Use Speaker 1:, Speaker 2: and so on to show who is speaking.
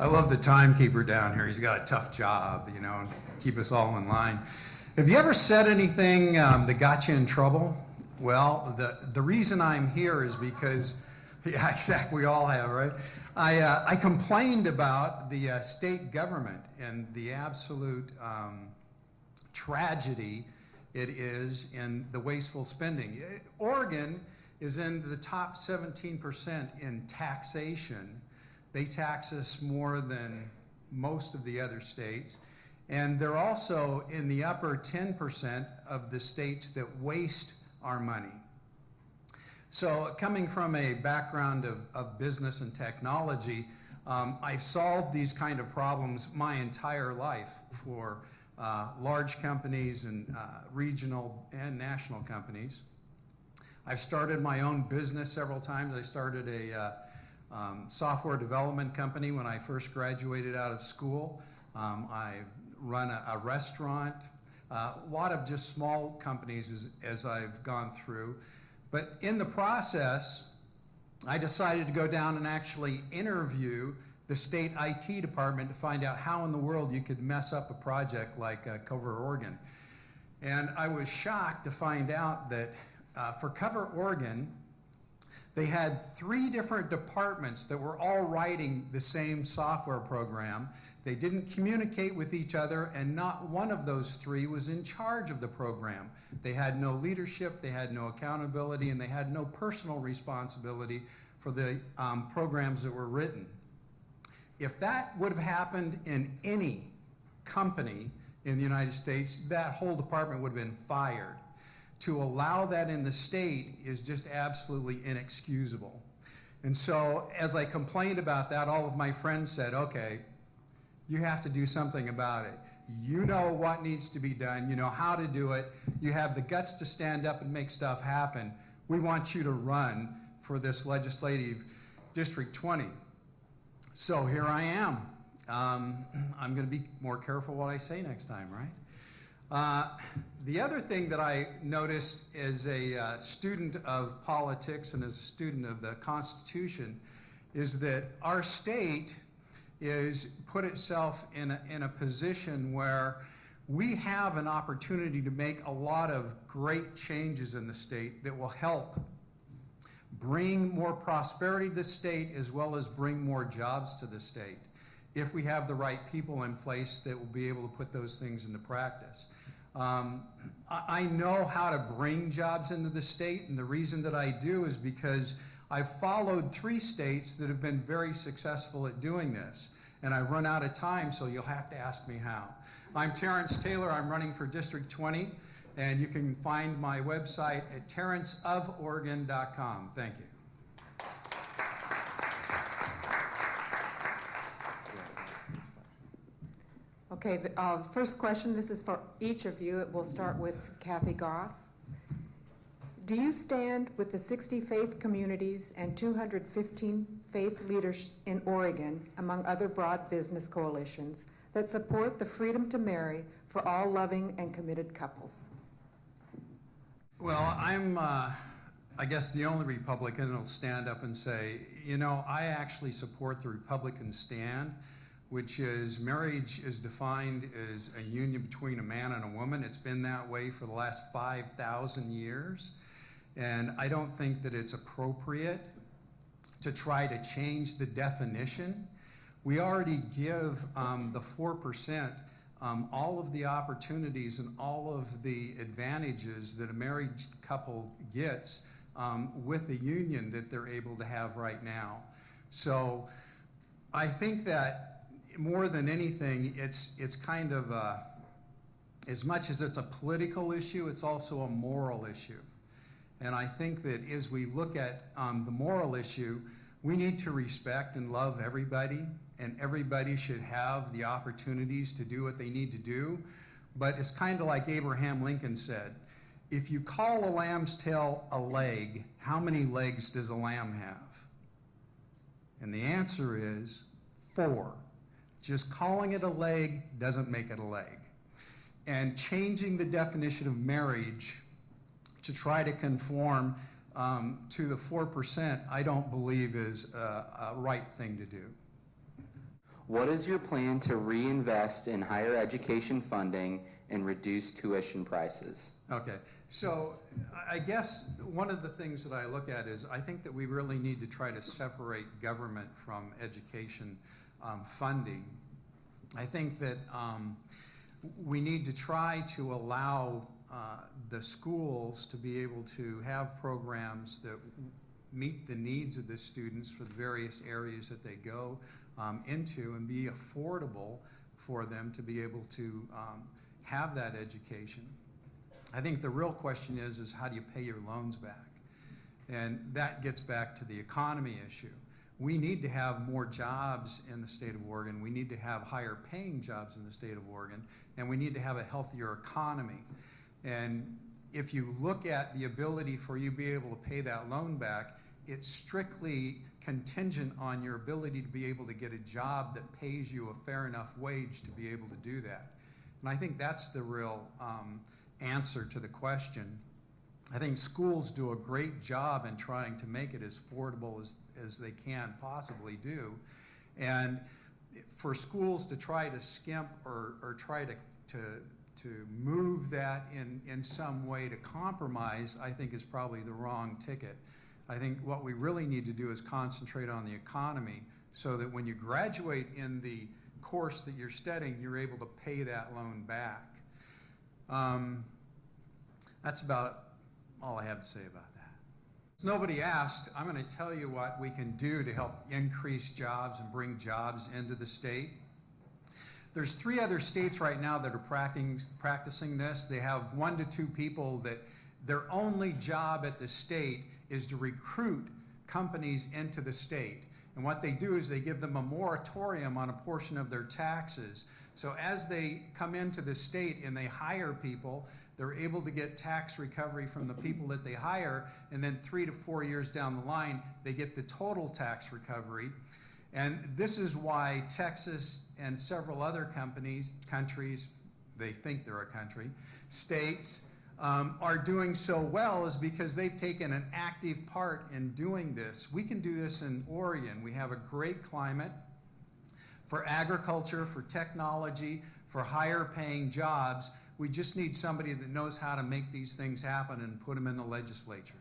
Speaker 1: I love the timekeeper down here. He's got a tough job, you know, keep us all in line. Have you ever said anything that got you in trouble? Well, the reason I'm here is because, yeah, exactly, we all have, right? I complained about the state government and the absolute tragedy it is in the wasteful spending. Oregon is in the top 17% in taxation. They tax us more than most of the other states. And they're also in the upper 10% of the states that waste our money. So coming from a background of business and technology, I've solved these kind of problems my entire life for large companies and regional and national companies. I've started my own business several times. I started a software development company when I first graduated out of school. I run a restaurant, a lot of just small companies as I've gone through. But in the process, I decided to go down and actually interview the state IT department to find out how in the world you could mess up a project like Cover Oregon. And I was shocked to find out that for Cover Oregon, they had 3 different departments that were all writing the same software program. They didn't communicate with each other, and not one of those 3 was in charge of the program. They had no leadership, they had no accountability, and they had no personal responsibility for the programs that were written. If that would have happened in any company in the United States, that whole department would have been fired. To allow that in the state is just absolutely inexcusable. And so as I complained about that, all of my friends said, okay, you have to do something about it. You know what needs to be done. You know how to do it. You have the guts to stand up and make stuff happen. We want you to run for this legislative District 20. So here I am. I'm going to be more careful what I say next time, right? The other thing that I noticed as a student of politics and as a student of the Constitution is that our state is put itself in a position where we have an opportunity to make a lot of great changes in the state that will help bring more prosperity to the state as well as bring more jobs to the state if we have the right people in place that will be able to put those things into practice. I know how to bring jobs into the state, and the reason that I do is because I've followed 3 states that have been very successful at doing this. And I've run out of time, so you'll have to ask me how. I'm Terrence Taylor. I'm running for District 20, and you can find my website at terrenceoforegon.com. Thank you.
Speaker 2: Okay, the first question, this is for each of you. We'll start with Kathy Goss. Do you stand with the 60 faith communities and 215 faith leaders in Oregon, among other broad business coalitions, that support the freedom to marry for all loving and committed couples?
Speaker 1: Well, I'm, I guess, the only Republican that'll stand up and say, you know, I actually support the Republican stand, which is marriage is defined as a union between a man and a woman. It's been that way for the last 5,000 years. And I don't think that it's appropriate to try to change the definition. We already give the 4% all of the opportunities and all of the advantages that a married couple gets with the union that they're able to have right now. So I think that more than anything, it's kind of as much as it's a political issue, it's also a moral issue. And I think that as we look at the moral issue, we need to respect and love everybody, and everybody should have the opportunities to do what they need to do. But it's kind of like Abraham Lincoln said, if you call a lamb's tail a leg, how many legs does a lamb have? And the answer is 4. Just calling it a leg doesn't make it a leg. And changing the definition of marriage to try to conform to the 4%, I don't believe is a right thing to do.
Speaker 3: What is your plan to reinvest in higher education funding and reduce tuition prices?
Speaker 1: Okay, so I guess one of the things that I look at is I think that we really need to try to separate government from education funding. I think that we need to try to allow the schools to be able to have programs that meet the needs of the students for the various areas that they go into, and be affordable for them to be able to have that education. I think the real question is how do you pay your loans back? And that gets back to the economy issue. We need to have more jobs in the state of Oregon. We need to have higher paying jobs in the state of Oregon, and we need to have a healthier economy. And if you look at the ability for you to be able to pay that loan back, it's strictly contingent on your ability to be able to get a job that pays you a fair enough wage to be able to do that. And I think that's the real answer to the question. I think schools do a great job in trying to make it as affordable as they can possibly do. And for schools to try to skimp or try to move that in some way to compromise, I think is probably the wrong ticket. I think what we really need to do is concentrate on the economy so that when you graduate in the course that you're studying, you're able to pay that loan back. That's about all I have to say about that. Nobody asked. I'm going to tell you what we can do to help increase jobs and bring jobs into the state. There's 3 other states right now that are practicing this. They have 1 to 2 people that their only job at the state is to recruit companies into the state. And what they do is they give them a moratorium on a portion of their taxes. So as they come into the state and they hire people, they're able to get tax recovery from the people that they hire, and then 3 to 4 years down the line, they get the total tax recovery. And this is why Texas and several other countries, they think they're a country, states, are doing so well, is because they've taken an active part in doing this. We can do this in Oregon. We have a great climate for agriculture, for technology, for higher paying jobs. We just need somebody that knows how to make these things happen and put them in the legislature.